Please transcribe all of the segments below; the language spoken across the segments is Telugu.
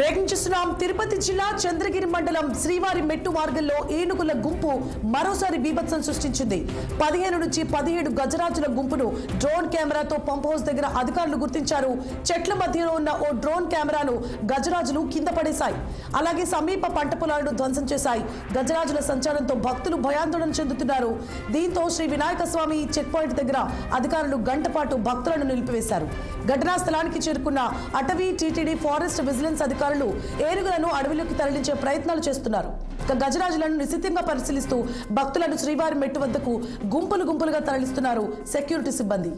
బ్రేకింగ్ చూస్తున్నాం. తిరుపతి జిల్లా చంద్రగిరి మండలం శ్రీవారి మెట్టు మార్గంలో ఏనుగుల గుంపు మరోసారి బీభత్సం సృష్టించింది. 15 నుంచి 17 గజరాజుల గుంపును డ్రోన్ కెమెరాతో పంప్ హౌస్ దగ్గర అధికారులు గుర్తించారు. చెట్ల మధ్యలో ఉన్న ఓ డ్రోన్ కెమెరాను గజరాజులు కింద పడేశాయి. అలాగే సమీప పంట పొలాలను ధ్వంసం చేశాయి. గజరాజుల సంచారంతో భక్తులు భయాందోళన చెందుతున్నారు. దీంతో శ్రీ వినాయక స్వామి చెక్ పాయింట్ దగ్గర అధికారులు గంట పాటు భక్తులను నిలిపివేశారు. ఘటనా స్థలానికి చేరుకున్న అటవీ టీటీడీ ఫారెస్ట్ విజిలెన్స్ అధికారులు ఏనుగులను అడవిలోకి తరలించే ప్రయత్నాలు చేస్తున్నారు. గజరాజులను నిశితంగా పరిశీలిస్తూ భక్తులను శ్రీవారి మెట్టు వద్దకు గుంపులుగా తరలిస్తున్నారు సెక్యూరిటీ సిబ్బంది.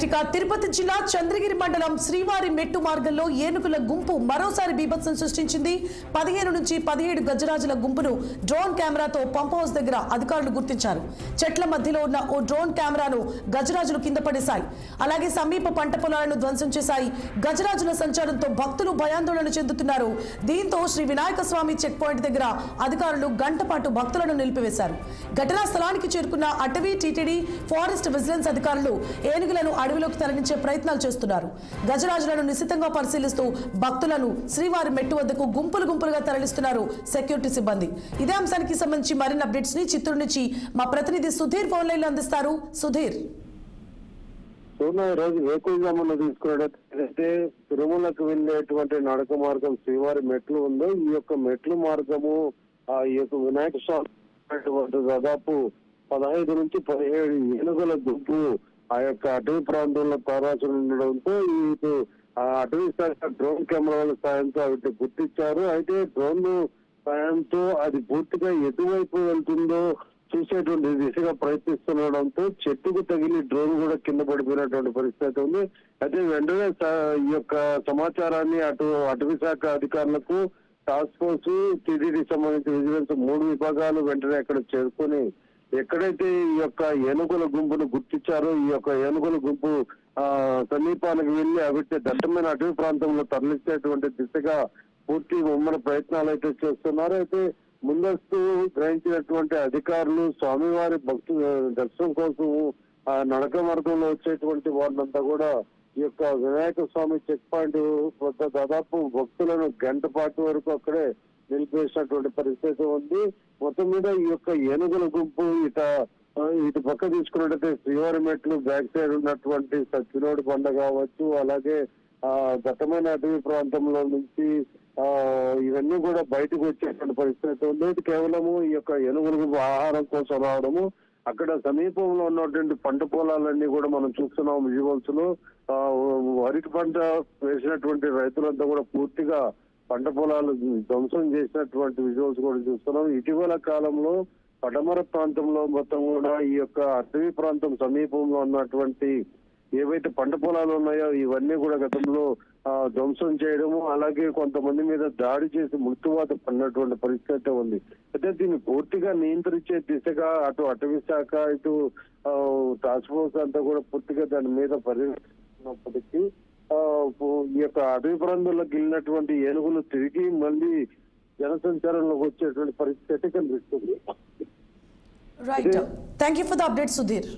ఇక తిరుపతి జిల్లా చంద్రగిరి మండలం శ్రీవారి మెట్టు మార్గంలో ఏనుగుల గుంపు మరోసారి బీభత్సం సృష్టించింది. 15 నుంచి 17 గజరాజుల గుంపును డ్రోన్ కెమెరాతో పంప్ హౌస్ దగ్గర అధికారులు గుర్తించారు. చెట్ల మధ్యలో ఉన్న ఓ డ్రోన్ కెమెరాను గజరాజులు కింద పడేశాయి. అలాగే సమీప పంట పొలాలను ధ్వంసం చేశాయి. గజరాజుల సంచారంతో భక్తులు భయాందోళన చెందుతున్నారు. దీంతో శ్రీ వినాయక స్వామి చెక్ పాయింట్ దగ్గర అధికారులు గంట పాటు భక్తులను నిలిపివేశారు. ఘటనా స్థలానికి చేరుకున్న అటవీ టీటీడీ ఫారెస్ట్ విజిలెన్స్ అధికారులు ఏనుగులను అడవిలోకి తరలించే ప్రయత్నాలు చేస్తున్నారు. గజరాజులను నిశితంగా పరిశీలిస్తూ భక్తులను శ్రీవారి మెట్టు వద్దకు గుంపులుగా తరలిస్తున్నారు సెక్యూరిటీ సిబ్బంది. ఇదే అంశానికి సంబంధించి మరిన్ని అప్డేట్స్ ని చిత్తూరు నుంచి మా ప్రతినిధి సుధీర్ ఫోన్ లైన్ లో అందిస్తారు. సుధీర్, రోజు వేకువజామున తీసుకున్నట్టయితే తిరుమలకు వెళ్ళేటువంటి నడక మార్గం శ్రీవారి మెట్లు ఉందో ఈ యొక్క మెట్లు మార్గము ఈ యొక్క వినాయక స్వామి దాదాపు 15 నుంచి 17 ఏనుగుల గుంపు ఆ యొక్క అటవీ ప్రాంతంలో తారాచులు ఉండడంతో ఇటు అటవీ శాఖ డ్రోన్ కెమెరాల సాయంతో వీటిని గుర్తించారు. అయితే డ్రోన్ సాయంతో అది పూర్తిగా ఎటువైపు వెళ్తుందో చూసేటువంటి దిశగా ప్రయత్నిస్తుండడంతో చెట్టుకు తగిలి డ్రోన్ కూడా కింద పడిపోయినటువంటి పరిస్థితి ఉంది. అయితే వెంటనే ఈ యొక్క సమాచారాన్ని అటవీ శాఖ అధికారులకు టాస్క్ ఫోర్స్ టీటీడీ సంబంధించిన విజిలెన్స్ 3 విభాగాలు వెంటనే అక్కడ చేరుకొని ఎక్కడైతే ఈ యొక్క ఏనుగుల గుంపును గుర్తించారో ఈ యొక్క ఏనుగుల గుంపు సమీపానికి వెళ్లి అవిటి దట్టమైన అటవీ ప్రాంతంలో తరలించేటువంటి దిశగా పూర్తి ముమ్మర ప్రయత్నాలు అయితే చేస్తున్నారు. అయితే ముందస్తు గ్రహించినటువంటి అధికారులు స్వామివారి భక్తుల దర్శనం కోసం నడక మార్గంలో వచ్చేటువంటి వారినంతా కూడా ఈ యొక్క వినాయక స్వామి చెక్ పాయింట్ వద్ద దాదాపు భక్తులను గంట పాటు వరకు అక్కడే నిలిపేసినటువంటి పరిస్థితి ఉంది. మొత్తం మీద ఈ యొక్క ఏనుగుల గుంపు ఇటు పక్క తీసుకున్నట్టయితే శ్రీవారి మెట్లు బ్యాక్ సైడ్ ఉన్నటువంటి సత్యనోడి కొండ కావచ్చు, అలాగే దట్టమైన అటవీ ప్రాంతంలో నుంచి ఇవన్నీ కూడా బయటకు వచ్చేటువంటి పరిస్థితి ఉంది. కేవలము ఈ యొక్క ఏనుగుల గుంపు ఆహారం కోసం రావడము, అక్కడ సమీపంలో ఉన్నటువంటి పంట పొలాలన్నీ కూడా మనం చూస్తున్నాం విజువల్స్ లో. వరి పంట వేసినటువంటి రైతులంతా కూడా పూర్తిగా పంట పొలాలు ధ్వంసం చేసినటువంటి విజువల్స్ కూడా చూస్తున్నాం. ఇటీవల కాలంలో పడమర ప్రాంతంలో మొత్తం కూడా ఈ యొక్క అటవీ ప్రాంతం సమీపంలో ఉన్నటువంటి ఏవైతే పంట పొలాలు ఉన్నాయో ఇవన్నీ కూడా గతంలో ధ్వంసం చేయడము, అలాగే కొంతమంది మీద దాడి చేసి మృత్యువాత పడినటువంటి పరిస్థితి ఉంది. అయితే దీన్ని పూర్తిగా నియంత్రించే దిశగా అటు అటవీ శాఖ, ఇటు టాస్క్ ఫోర్స్ అంతా కూడా పూర్తిగా దాని మీద పరిగణిస్తున్నప్పటికీ ఈ యొక్క అటవీ ప్రాంతంలోకి వెళ్ళినటువంటి ఏనుగులు తిరిగి మళ్ళీ జనసంచారంలోకి వచ్చేటువంటి పరిస్థితి కనిపిస్తుంది. Right, thank you for the update Sudheer.